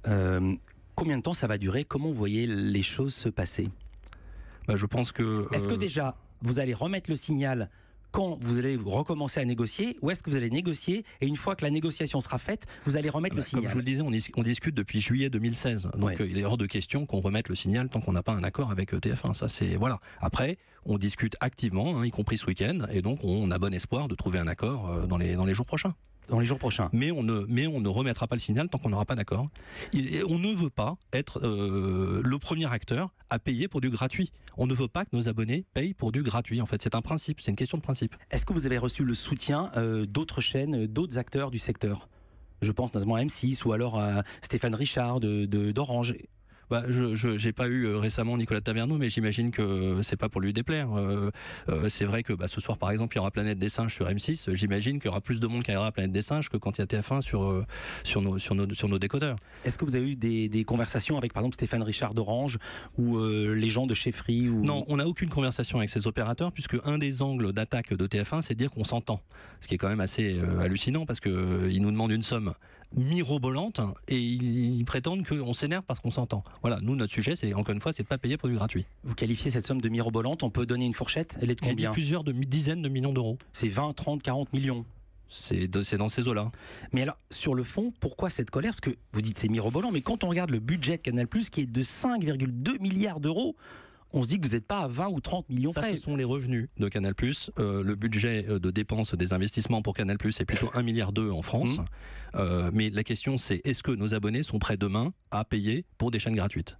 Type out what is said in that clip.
Combien de temps ça va durer? Comment vous voyez les choses se passer? Je pense que... Est-ce que déjà, vous allez remettre le signal quand vous allez recommencer à négocier, ou est-ce que vous allez négocier et une fois que la négociation sera faite, vous allez remettre le signal? Comme je vous le disais, on discute depuis juillet 2016. Donc il est hors de question qu'on remette le signal tant qu'on n'a pas un accord avec TF1. Ça, c'est voilà. Après, on discute activement, y compris ce week-end, et donc on a bon espoir de trouver un accord dans les jours prochains. Dans les jours prochains. Mais on ne remettra pas le signal tant qu'on n'aura pas d'accord. On ne veut pas être le premier acteur à payer pour du gratuit. On ne veut pas que nos abonnés payent pour du gratuit. En fait, c'est un principe, c'est une question de principe. Est-ce que vous avez reçu le soutien d'autres chaînes, d'autres acteurs du secteur? Je pense notamment à M6 ou alors à Stéphane Richard d'Orange. J'ai pas eu récemment Nicolas Taverneau, mais j'imagine que c'est pas pour lui déplaire. C'est vrai que ce soir, par exemple, il y aura Planète des Singes sur M6. J'imagine qu'il y aura plus de monde qui ira à Planète des Singes que quand il y a TF1 sur nos décodeurs. Est-ce que vous avez eu des conversations avec, par exemple, Stéphane Richard d'Orange ou les gens de chez Free ou... Non, on n'a aucune conversation avec ces opérateurs, puisque un des angles d'attaque de TF1, c'est de dire qu'on s'entend. Ce qui est quand même assez hallucinant, parce qu'ils nous demandent une somme mirobolante et ils prétendent qu'on s'énerve parce qu'on s'entend. Voilà, nous, notre sujet, c'est encore une fois, c'est de pas payer pour du gratuit. Vous qualifiez cette somme de mirobolante, on peut donner une fourchette? Elle est de combien? J'ai dit plusieurs dizaines de millions d'euros. C'est 20, 30, 40 millions. C'est dans ces eaux-là. Mais alors, sur le fond, pourquoi cette colère? Parce que vous dites c'est mirobolant, mais quand on regarde le budget de Canal+, qui est de 5,2 milliards d'euros, on se dit que vous n'êtes pas à 20 ou 30 millions près. Ce sont les revenus de Canal+. Le budget de dépenses des investissements pour Canal+, est plutôt 1,2 milliard en France. Mais la question, c'est est-ce que nos abonnés sont prêts demain à payer pour des chaînes gratuites?